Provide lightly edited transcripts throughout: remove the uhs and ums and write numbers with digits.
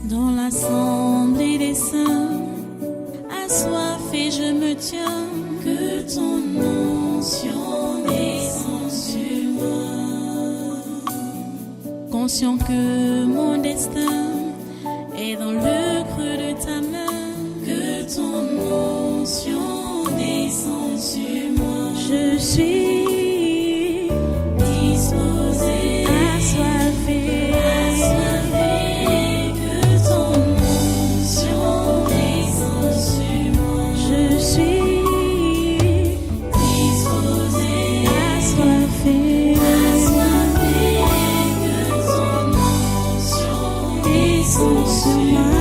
Dans l'assemblée des saints, assoiffé je me tiens, que ton onction descende sur moi. Conscient que mon destin est dans le creux de ta main, que ton onction descende sur moi. Je suis disposé, assoiffé, que ton onction descende sur moi. Je suis disposé, assoiffé, que ton onction descende sur moi.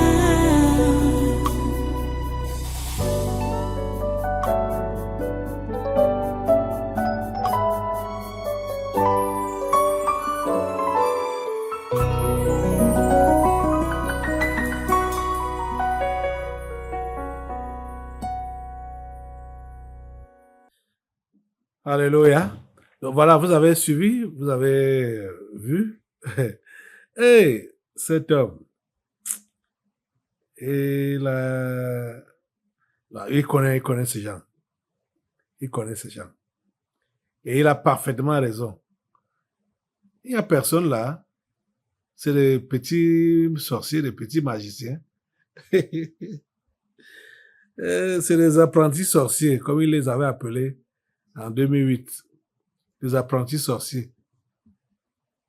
Alléluia. Donc voilà, vous avez suivi, vous avez vu. Hey, cet homme, il connaît ces gens. Il connaît ces gens. Et il a parfaitement raison. Il n'y a personne là. C'est les petits sorciers, les petits magiciens. C'est les apprentis sorciers, comme il les avait appelés en 2008. Les apprentis sorciers.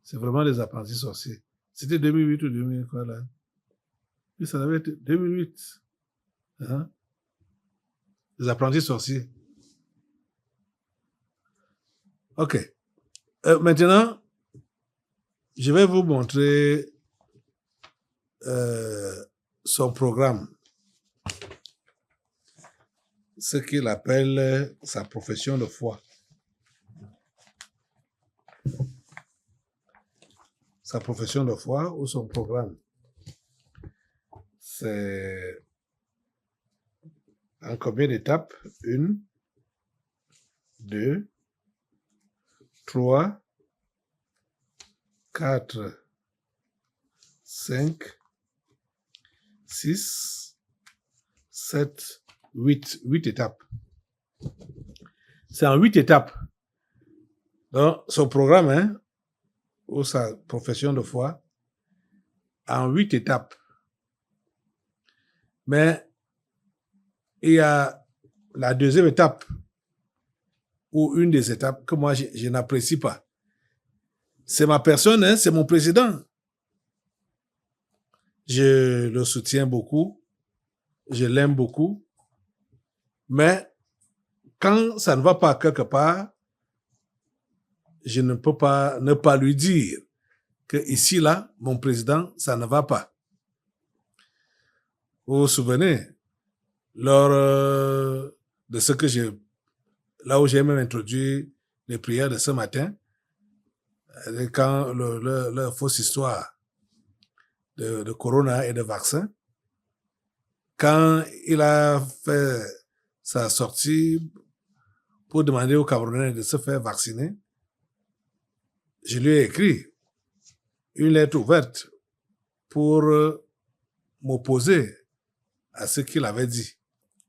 C'est vraiment des apprentis sorciers. C'était 2008 ou 2000, quoi, là? Oui, ça devait être 2008. Hein? Les apprentis sorciers. OK. Maintenant, je vais vous montrer son programme. Ce qu'il appelle sa profession de foi. Sa profession de foi ou son programme. C'est en combien d'étapes? 1, 2, 3, 4, 5, 6, 7, 8. 8 étapes. C'est en 8 étapes. Donc, son programme, hein, ou sa profession de foi, en 8 étapes. Mais il y a la deuxième étape, ou une des étapes que moi, je n'apprécie pas. C'est ma personne, hein, c'est mon président. Je le soutiens beaucoup, je l'aime beaucoup, mais quand ça ne va pas quelque part, je ne peux pas ne pas lui dire que ici, là, mon président, ça ne va pas. Vous vous souvenez, lors de ce que là où j'ai même introduit les prières de ce matin, quand la fausse histoire de Corona et de vaccin, quand il a fait sa sortie pour demander aux Camerounais de se faire vacciner, je lui ai écrit une lettre ouverte pour m'opposer à ce qu'il avait dit,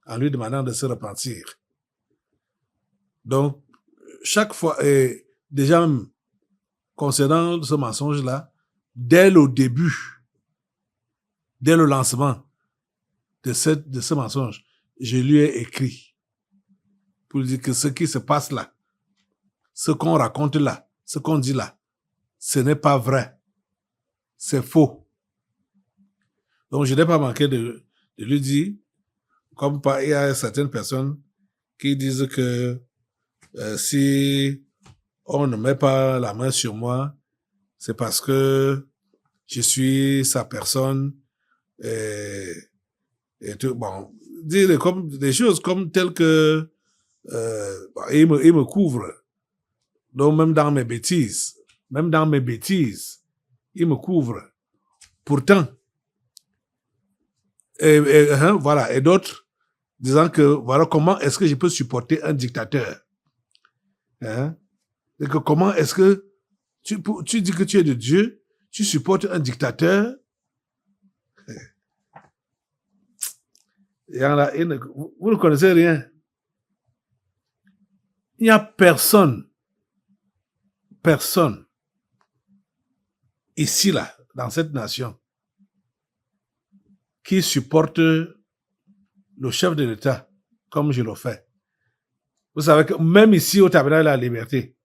en lui demandant de se repentir. Donc, chaque fois, et déjà même, concernant ce mensonge-là, dès le début, dès le lancement de ce mensonge, je lui ai écrit pour lui dire que ce qui se passe là, ce qu'on raconte là, ce qu'on dit là, ce n'est pas vrai. C'est faux. Donc, je n'ai pas manqué de lui dire, comme il y a certaines personnes qui disent que si on ne met pas la main sur moi, c'est parce que je suis sa personne et tout. Bon, dire comme des choses comme telles que il me couvre. Donc même dans mes bêtises, il me couvre. Pourtant, voilà, et d'autres disant que voilà comment est-ce que je peux supporter un dictateur. Hein? Et que comment est-ce que tu dis que tu es de Dieu, tu supportes un dictateur. Vous ne connaissez rien. Il n'y a personne ici, là, dans cette nation, qui supporte le chef de l'État comme je le fais. Vous savez que même ici, au Tabernacle de la Liberté,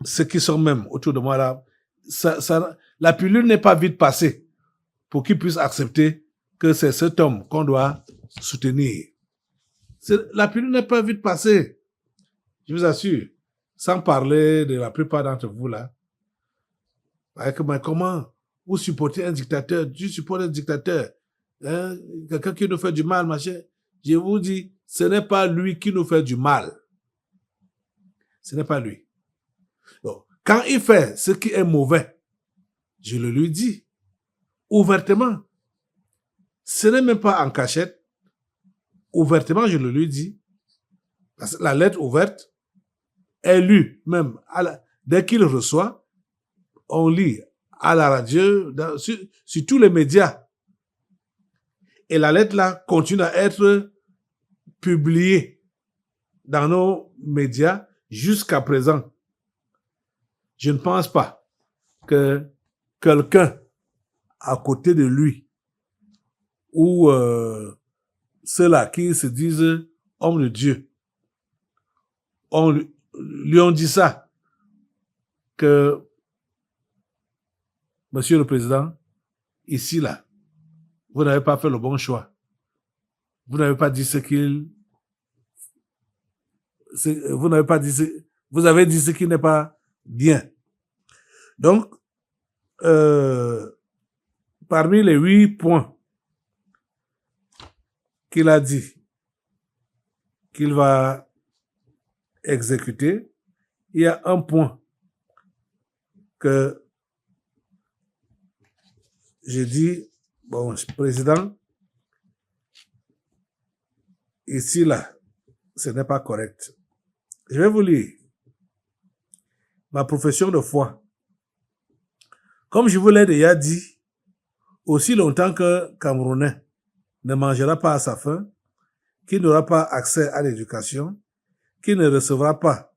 ceux qui sont même autour de moi là, la pilule n'est pas vite passée pour qu'ils puissent accepter que c'est cet homme qu'on doit soutenir. La pilule n'est pas vite passée. Je vous assure. Sans parler de la plupart d'entre vous là. Mais comment vous supportez un dictateur? Tu supportes un dictateur. Hein? Quelqu'un qui nous fait du mal, machin. Je vous dis, ce n'est pas lui qui nous fait du mal. Ce n'est pas lui. Donc, quand il fait ce qui est mauvais, je le lui dis ouvertement. Ce n'est même pas en cachette. Ouvertement, je le lui dis. Parce que la lettre ouverte est lue même. Dès qu'il reçoit, on lit à la radio, sur tous les médias. Et la lettre là continue à être publiée dans nos médias jusqu'à présent. Je ne pense pas que quelqu'un à côté de lui ou ceux-là qui se disent hommes de Dieu, lui ont dit ça, que Monsieur le Président, ici là, vous n'avez pas fait le bon choix. Vous n'avez pas dit ce qu'il... Vous n'avez pas dit ce... Vous avez dit ce qui n'est pas bien. Donc, parmi les 8 points qu'il a dit qu'il va exécuter, il y a un point que j'ai dit, bon, président, ici, là, ce n'est pas correct. Je vais vous lire ma profession de foi. Comme je vous l'ai déjà dit, aussi longtemps que Camerounais ne mangera pas à sa faim, qui n'aura pas accès à l'éducation, qui ne recevra pas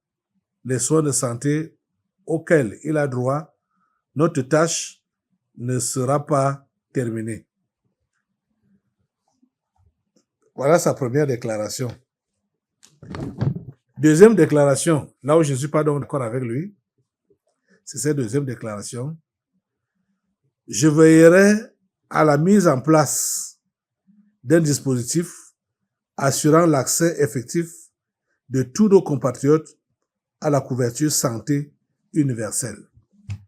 les soins de santé auxquels il a droit, notre tâche ne sera pas terminée. Voilà sa première déclaration. Deuxième déclaration, là où je ne suis pas d'accord avec lui, c'est cette deuxième déclaration. Je veillerai à la mise en place d'un dispositif assurant l'accès effectif de tous nos compatriotes à la couverture santé universelle.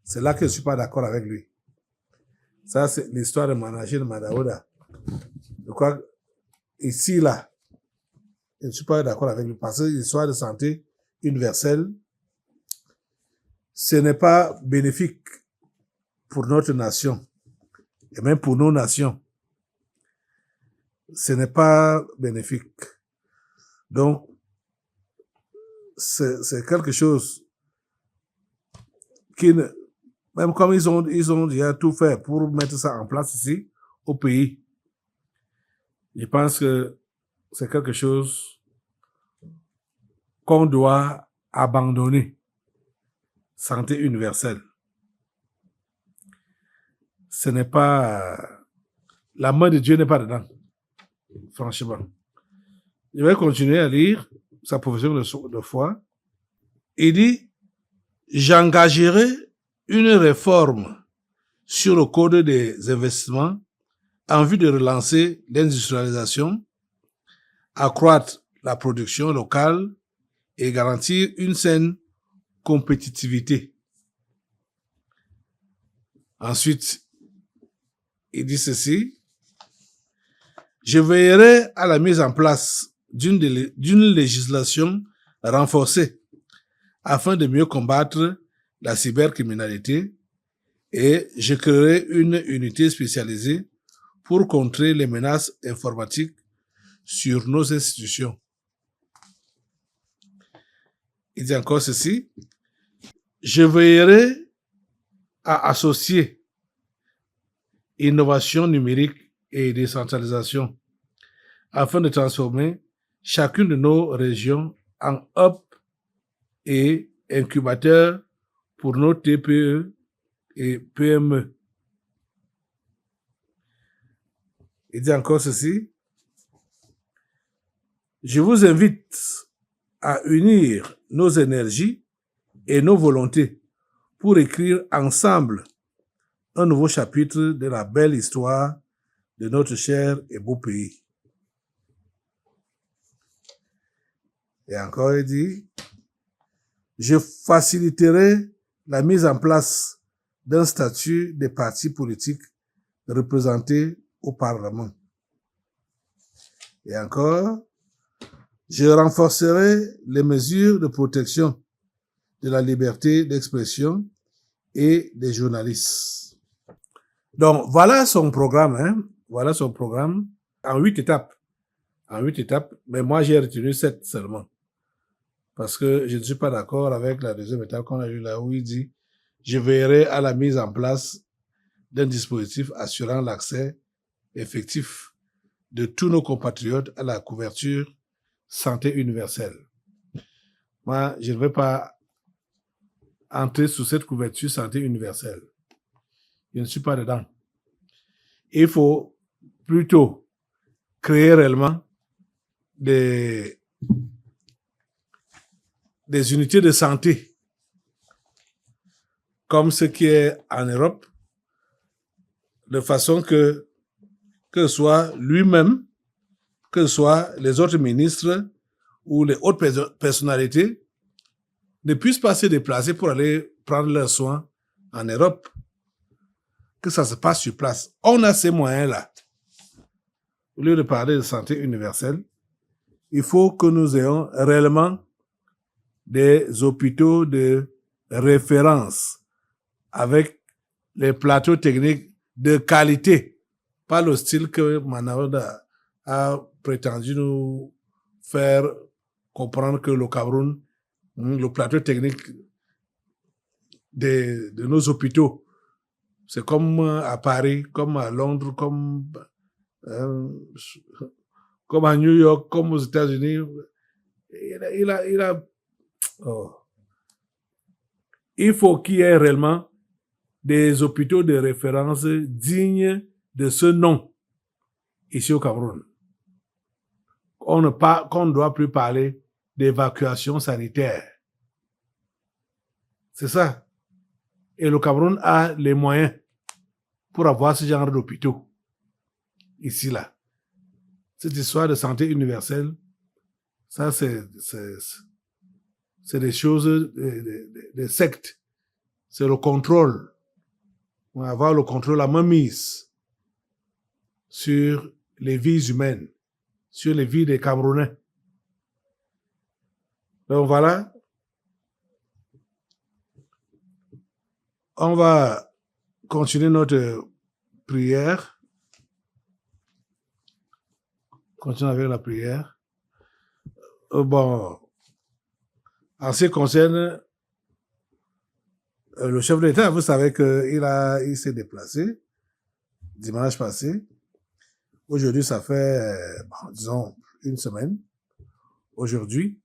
C'est là que je ne suis pas d'accord avec lui. Ça, c'est l'histoire de Managé de Madaouda. Je crois que ici, là, je ne suis pas d'accord avec lui parce que l'histoire de santé universelle, ce n'est pas bénéfique pour notre nation et même pour nos nations. Ce n'est pas bénéfique. Donc, c'est quelque chose qui ne, même comme ils ont déjà tout fait pour mettre ça en place ici, au pays, je pense que c'est quelque chose qu'on doit abandonner. Santé universelle. Ce n'est pas... La main de Dieu n'est pas dedans. Franchement. Je vais continuer à lire sa profession de foi. Il dit, j'engagerai une réforme sur le code des investissements en vue de relancer l'industrialisation, accroître la production locale et garantir une saine compétitivité. Ensuite, il dit ceci. Je veillerai à la mise en place d'une législation renforcée afin de mieux combattre la cybercriminalité et je créerai une unité spécialisée pour contrer les menaces informatiques sur nos institutions. Il dit encore ceci. Je veillerai à associer innovation numérique et décentralisation afin de transformer chacune de nos régions en hub et incubateur pour nos TPE et PME. Il dit encore ceci. Je vous invite à unir nos énergies et nos volontés pour écrire ensemble un nouveau chapitre de la belle histoire de notre cher et beau pays. Et encore, il dit, je faciliterai la mise en place d'un statut des partis politiques représentés au Parlement. Et encore, je renforcerai les mesures de protection de la liberté d'expression et des journalistes. Donc, voilà son programme, hein. Voilà son programme en 8 étapes. En 8 étapes, mais moi, j'ai retenu 7 seulement. Parce que je ne suis pas d'accord avec la deuxième étape qu'on a eue là, où il dit « Je veillerai à la mise en place d'un dispositif assurant l'accès effectif de tous nos compatriotes à la couverture santé universelle. » Moi, je ne vais pas entrer sous cette couverture santé universelle. Je ne suis pas dedans. Il faut plutôt créer réellement des unités de santé comme ce qui est en Europe, de façon que ce soit lui-même, que ce soit les autres ministres ou les autres personnalités, ne puissent pas se déplacer pour aller prendre leurs soins en Europe, que ça se passe sur place. On a ces moyens-là. Au lieu de parler de santé universelle, il faut que nous ayons réellement des hôpitaux de référence avec les plateaux techniques de qualité, pas le style que Manaouda a prétendu nous faire comprendre que le Cameroun, le plateau technique de nos hôpitaux, c'est comme à Paris, comme à Londres, comme à New York, comme aux États-Unis. Il faut qu'il y ait réellement des hôpitaux de référence dignes de ce nom ici au Cameroun. Qu'on ne doit plus parler d'évacuation sanitaire. C'est ça. Et le Cameroun a les moyens pour avoir ce genre d'hôpitaux ici, là. Cette histoire de santé universelle, ça, c'est des choses, des sectes. C'est le contrôle. On va avoir le contrôle, la mainmise sur les vies humaines, sur les vies des Camerounais. Donc voilà. On va continuer notre prière. Continuer avec la prière. Bon, en ce qui concerne le chef de l'État, vous savez qu'il s'est déplacé dimanche passé. Aujourd'hui, ça fait, disons, une semaine. Aujourd'hui.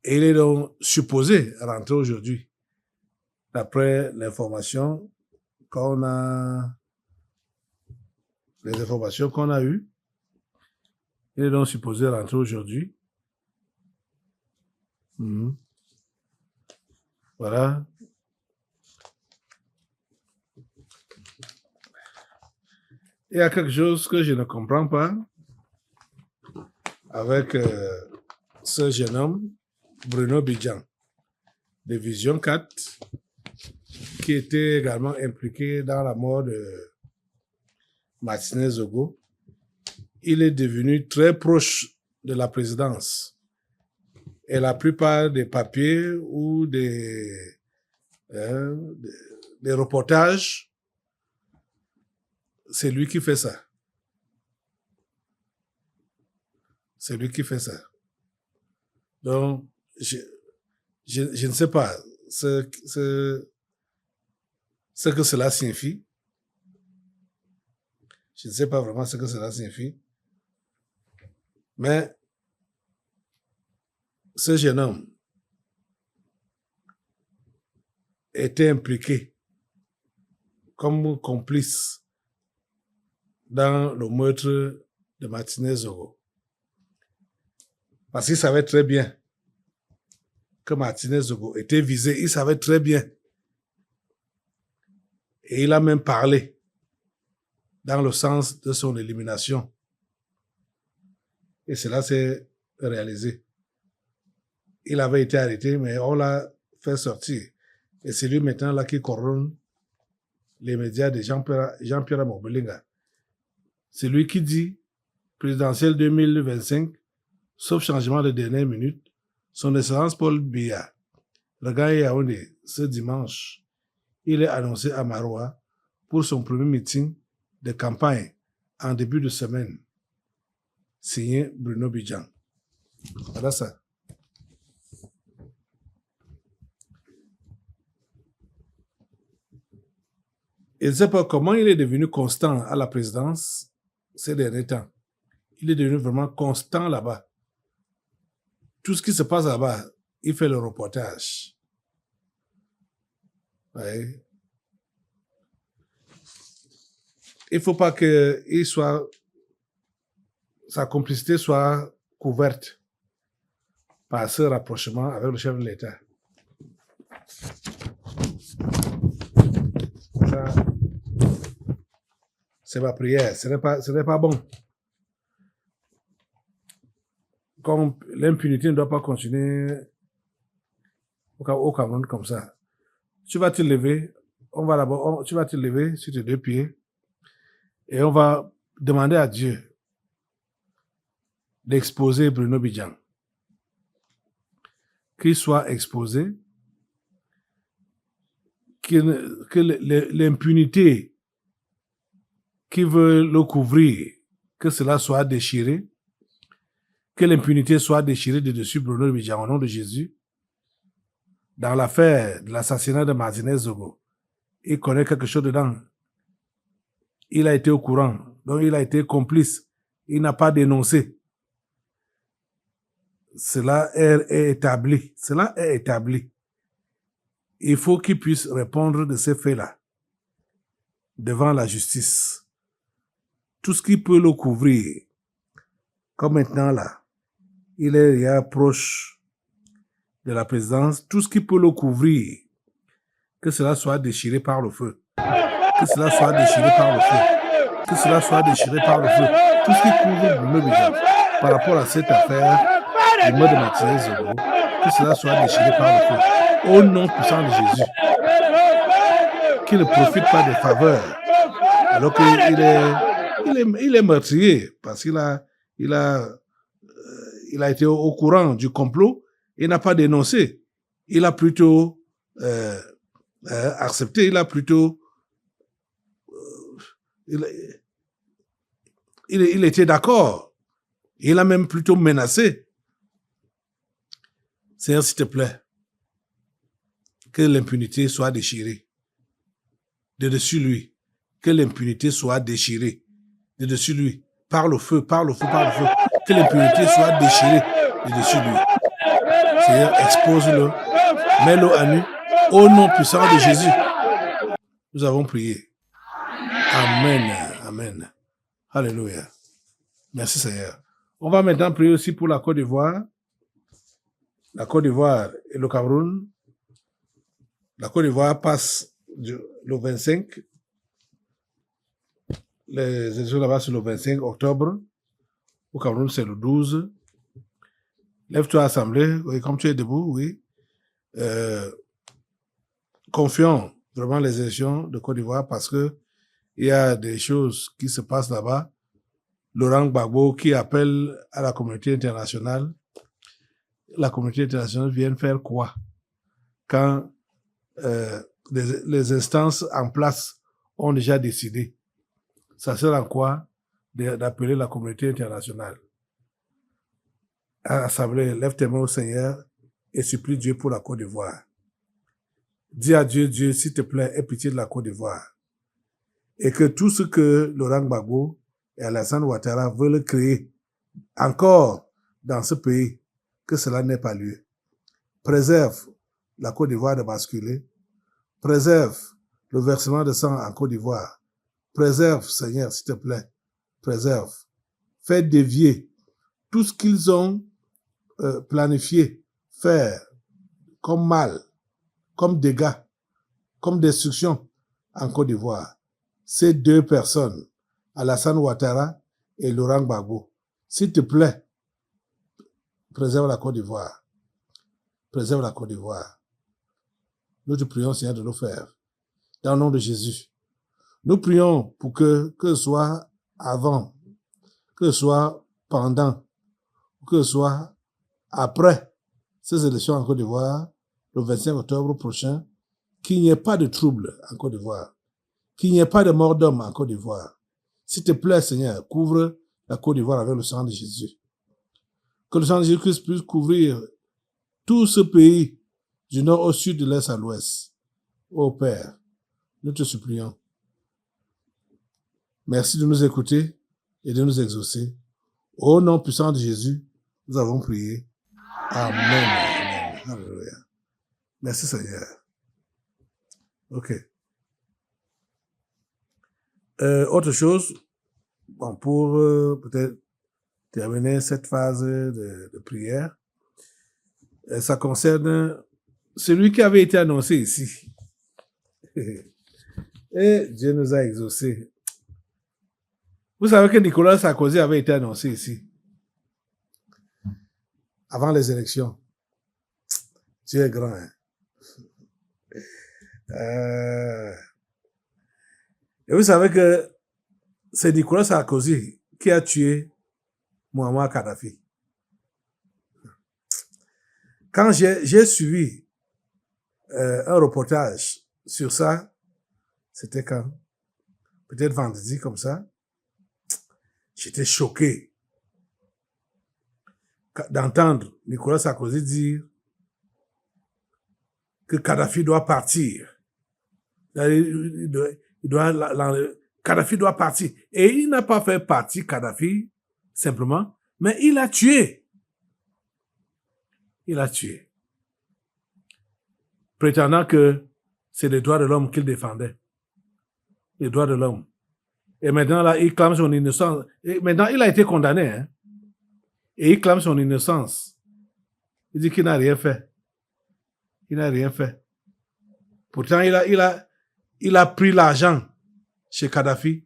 Et il est donc supposé rentrer aujourd'hui. D'après l'information qu'on a, les informations qu'on a eues, il est donc supposé rentrer aujourd'hui. Voilà. Il y a quelque chose que je ne comprends pas avec ce jeune homme, Bruno Bidjan, de Vision 4, qui était également impliqué dans la mort de Martinez Zogo. Il est devenu très proche de la présidence. Et la plupart des papiers ou des reportages, c'est lui qui fait ça. C'est lui qui fait ça. Donc, je ne sais pas ce que cela signifie. Je ne sais pas vraiment ce que cela signifie. Mais ce jeune homme était impliqué comme complice dans le meurtre de Martinez Zogo. Parce qu'il savait très bien que Martinez Zogo était visé. Il savait très bien. Et il a même parlé dans le sens de son élimination. Et cela s'est réalisé. Il avait été arrêté, mais on l'a fait sortir. Et c'est lui maintenant là qui couronne les médias de Jean-Pierre Mobelinga. C'est lui qui dit, présidentielle 2025, sauf changement de dernière minute, son Excellence Paul Biya, regagne Yaoundé ce dimanche. Il est annoncé à Maroua pour son premier meeting de campagne en début de semaine. Signé Bruno Bidjan. Voilà ça. Et je ne sais pas comment il est devenu constant à la présidence ces derniers temps. Il est devenu vraiment constant là-bas. Tout ce qui se passe là-bas, il fait le reportage. Ouais. Il ne faut pas que sa complicité soit couverte par ce rapprochement avec le chef de l'État. Ça, c'est ma prière. Ce n'est pas bon. Comme l'impunité ne doit pas continuer au Cameroun comme ça. Tu vas te lever, tu vas te lever sur tes deux pieds et on va demander à Dieu d'exposer Bruno Bidjan. Qu'il soit exposé, que l'impunité qui veut le couvrir, que cela soit déchiré, que l'impunité soit déchirée de dessus Bruno Bidjan au nom de Jésus. Dans l'affaire de l'assassinat de Martinez Zogo, il connaît quelque chose dedans. Il a été au courant, donc il a été complice. Il n'a pas dénoncé. Cela est établi. Cela est établi. Il faut qu'il puisse répondre de ces faits-là devant la justice. Tout ce qui peut le couvrir, comme maintenant là, il est proche de la présidence, tout ce qui peut le couvrir, que cela soit déchiré par le feu. Que cela soit déchiré par le feu. Que cela soit déchiré par le feu. Tout ce qui couvre Bruno Bidjan par rapport à cette affaire du meurtre de Martinez Zogo, que cela soit déchiré par le feu. Au nom puissant de Jésus. Qu'il ne profite pas des faveurs alors qu'il est meurtrier parce qu'il a été au courant du complot. Il n'a pas dénoncé. Il a plutôt accepté. Il a plutôt... il était d'accord. Il a même plutôt menacé. Seigneur, s'il te plaît, que l'impunité soit déchirée de dessus lui. Que l'impunité soit déchirée de dessus lui. Par le feu, par le feu, par le feu. Que l'impunité soit déchirée de dessus lui. Seigneur, expose-le, mets-le à nu, au nom puissant de Jésus. Nous avons prié. Amen, amen. Alléluia. Merci Seigneur. On va maintenant prier aussi pour la Côte d'Ivoire. La Côte d'Ivoire et le Cameroun. La Côte d'Ivoire passe le 25. Les élections là-bas, c'est le 25 octobre. Au Cameroun, c'est le 12. Lève-toi, Assemblée, oui, comme tu es debout, oui. Confions vraiment les élections de Côte d'Ivoire parce que il y a des choses qui se passent là-bas. Laurent Gbagbo qui appelle à la communauté internationale. La communauté internationale vient faire quoi quand les instances en place ont déjà décidé? Ça sert à quoi d'appeler la communauté internationale? Assemblée, lève tes mains au Seigneur et supplie Dieu pour la Côte d'Ivoire. Dis à Dieu, Dieu, s'il te plaît, aie pitié de la Côte d'Ivoire. et que tout ce que Laurent Gbagbo et Alassane Ouattara veulent créer encore dans ce pays, que cela n'ait pas lieu. Préserve la Côte d'Ivoire de basculer. Préserve le versement de sang en Côte d'Ivoire. Préserve, Seigneur, s'il te plaît. Préserve. Fais dévier tout ce qu'ils ont planifié faire comme mal, comme dégâts, comme destruction en Côte d'Ivoire. Ces deux personnes, Alassane Ouattara et Laurent Gbagbo, s'il te plaît, préserve la Côte d'Ivoire. Préserve la Côte d'Ivoire. Nous te prions, Seigneur, de nous faire. Dans le nom de Jésus. Nous prions pour que ce soit avant, que ce soit pendant, que ce soit après ces élections en Côte d'Ivoire, le 25 octobre prochain, qu'il n'y ait pas de trouble en Côte d'Ivoire, qu'il n'y ait pas de mort d'homme en Côte d'Ivoire. S'il te plaît, Seigneur, couvre la Côte d'Ivoire avec le sang de Jésus. Que le sang de Jésus puisse couvrir tout ce pays, du nord au sud, de l'est à l'ouest. Ô Père, nous te supplions. Merci de nous écouter et de nous exaucer. Au nom puissant de Jésus, nous avons prié. Amen. Amen. Alléluia. Merci Seigneur. Ok. Autre chose, bon, pour peut-être terminer cette phase de prière, ça concerne celui qui avait été annoncé ici. Et Dieu nous a exaucés. Vous savez que Nicolas Sarkozy avait été annoncé ici, avant les élections. Dieu est grand, hein? Et vous savez que c'est Nicolas Sarkozy qui a tué Muammar Kadhafi. Quand j'ai suivi un reportage sur ça, c'était quand? Peut-être vendredi comme ça. J'étais choqué d'entendre Nicolas Sarkozy dire que Kadhafi doit partir. Kadhafi doit partir. Et il n'a pas fait partir Kadhafi, simplement, mais il a tué. Il a tué. Prétendant que c'est les droits de l'homme qu'il défendait. Les droits de l'homme. Et maintenant, là, il clame son innocence. Et maintenant, il a été condamné, hein. Et il clame son innocence. Il dit qu'il n'a rien fait. Il n'a rien fait. Pourtant, il a pris l'argent chez Kadhafi.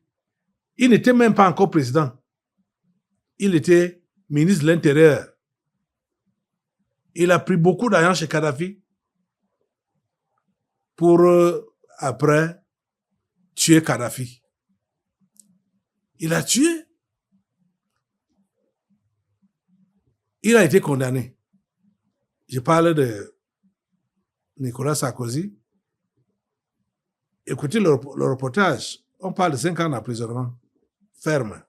Il n'était même pas encore président. Il était ministre de l'Intérieur. Il a pris beaucoup d'argent chez Kadhafi pour, après, tuer Kadhafi. Il a tué. Il a été condamné. Je parle de Nicolas Sarkozy. Écoutez le reportage. On parle de 5 ans d'emprisonnement ferme.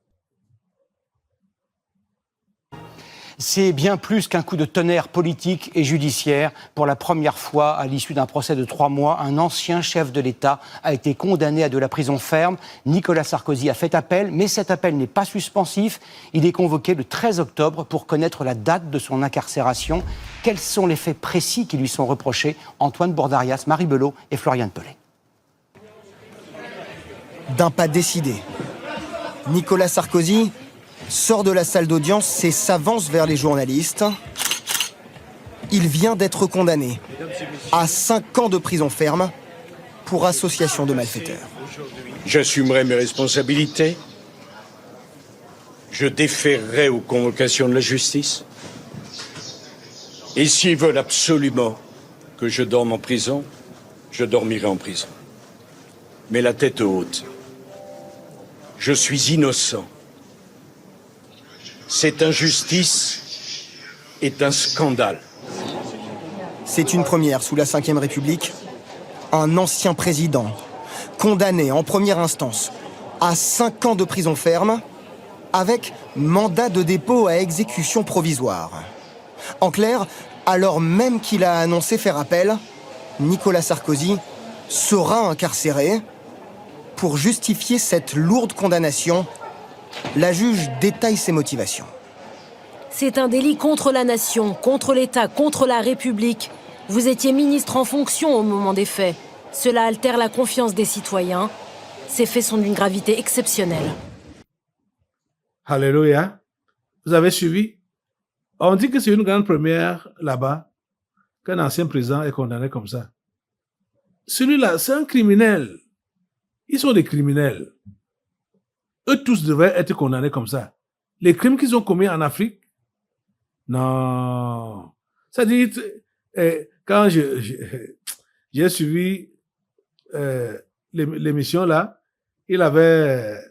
C'est bien plus qu'un coup de tonnerre politique et judiciaire. Pour la première fois, à l'issue d'un procès de 3 mois, un ancien chef de l'État a été condamné à de la prison ferme. Nicolas Sarkozy a fait appel, mais cet appel n'est pas suspensif. Il est convoqué le 13 octobre pour connaître la date de son incarcération. Quels sont les faits précis qui lui sont reprochés? Antoine Bourdarias, Marie Belot et Floriane Pellet. D'un pas décidé, Nicolas Sarkozy sort de la salle d'audience et s'avance vers les journalistes. Il vient d'être condamné à 5 ans de prison ferme pour association de malfaiteurs. J'assumerai mes responsabilités. Je déférerai aux convocations de la justice. Et s'ils veulent absolument que je dorme en prison, je dormirai en prison. Mais la tête haute. Je suis innocent. Cette injustice est un scandale. C'est une première sous la Ve République. Un ancien président, condamné en première instance à 5 ans de prison ferme, avec mandat de dépôt à exécution provisoire. En clair, alors même qu'il a annoncé faire appel, Nicolas Sarkozy sera incarcéré pour justifier cette lourde condamnation, la juge détaille ses motivations. C'est un délit contre la nation, contre l'État, contre la République. Vous étiez ministre en fonction au moment des faits. Cela altère la confiance des citoyens. Ces faits sont d'une gravité exceptionnelle. Alléluia. Vous avez suivi? On dit que c'est une grande première là-bas qu'un ancien président est condamné comme ça. Celui-là, c'est un criminel. Ils sont des criminels. Eux tous devraient être condamnés comme ça. Les crimes qu'ils ont commis en Afrique, non. Ça dit, quand j'ai suivi l'émission là, il avait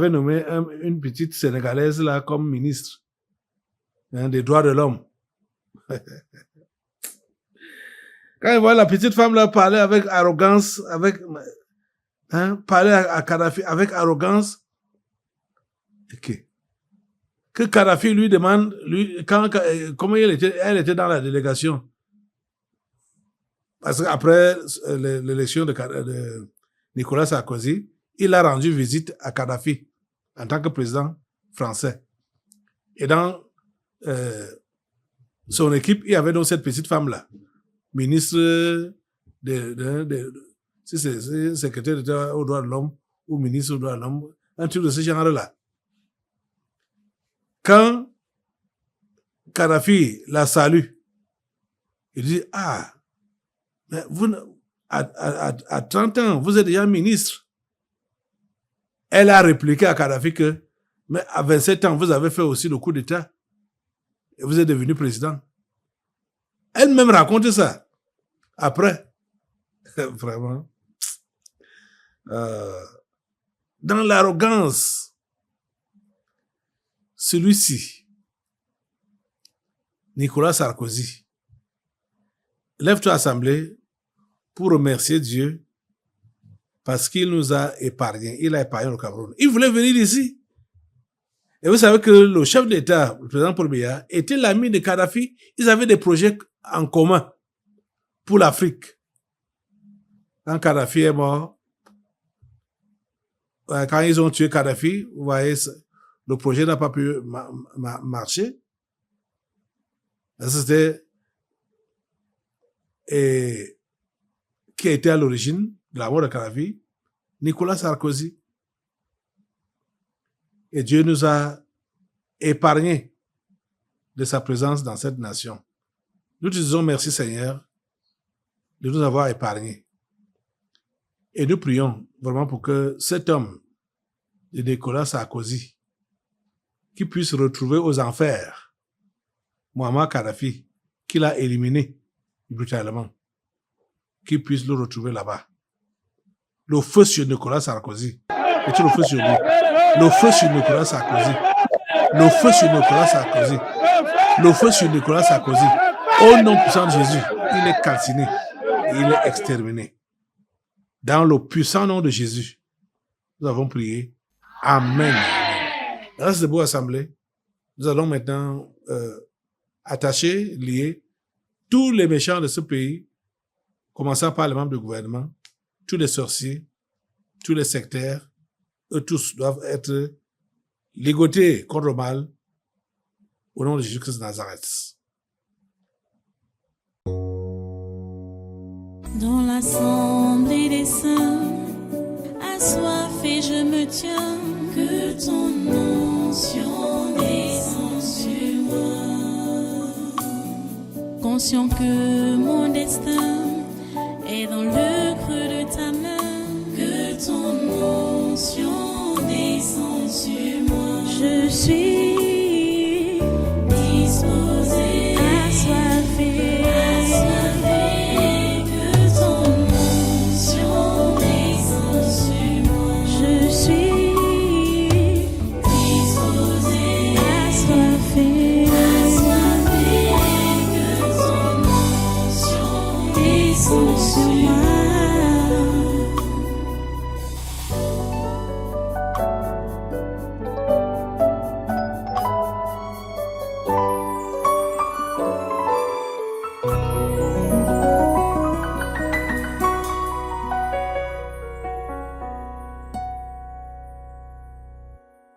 nommé une petite Sénégalaise là comme ministre des droits de l'homme. Quand il voit la petite femme là parler avec arrogance, parler à Kadhafi avec arrogance, que Kadhafi lui demande, comment elle était dans la délégation. Parce qu'après l'élection de Nicolas Sarkozy, il a rendu visite à Kadhafi en tant que président français. Et dans son équipe, il y avait donc cette petite femme-là, ministre si c'est secrétaire d'État aux droits de l'homme ou ministre aux droits de l'homme, un truc de ce genre-là. Quand Kadhafi la salue, il dit, mais vous, à 30 ans, vous êtes déjà ministre. Elle a répliqué à Kadhafi que, mais à 27 ans, vous avez fait aussi le coup d'État et vous êtes devenu président. Elle-même raconte ça. Après, vraiment, dans l'arrogance, celui-ci, Nicolas Sarkozy, lève-toi assemblée pour remercier Dieu parce qu'il nous a épargnés. Il a épargné le Cameroun. Il voulait venir ici. Et vous savez que le chef d'État, le président Paul Biya, était l'ami de Kadhafi. Ils avaient des projets en commun pour l'Afrique. Quand Kadhafi est mort, quand ils ont tué Kadhafi, vous voyez, le projet n'a pas pu marcher. C'était qui a été à l'origine de la mort de Kadhafi? Nicolas Sarkozy. Et Dieu nous a épargnés de sa présence dans cette nation. Nous te disons merci Seigneur de nous avoir épargnés. Et nous prions vraiment pour que cet homme de Nicolas Sarkozy, qui puisse retrouver aux enfers Muammar Kadhafi, qu'il a éliminé brutalement, qu'il puisse le retrouver là-bas. Le feu sur Nicolas Sarkozy. Et le feu sur lui. Le feu sur Nicolas Sarkozy. Le feu sur Nicolas Sarkozy. Le feu sur Nicolas Sarkozy. Au nom puissant de Jésus, il est calciné. Il est exterminé. Dans le puissant nom de Jésus, nous avons prié. Amen. Dans cette beau assemblée, nous allons maintenant attacher, lier tous les méchants de ce pays, commençant par les membres du gouvernement, tous les sorciers, tous les sectaires, eux tous doivent être ligotés contre le mal au nom de Jésus-Christ de Nazareth. Dans l'assemblée des saints, assoiffé je me tiens, que ton onction descende sur moi. Conscient que mon destin est dans le creux de ta main, que ton onction descende sur moi. Je suis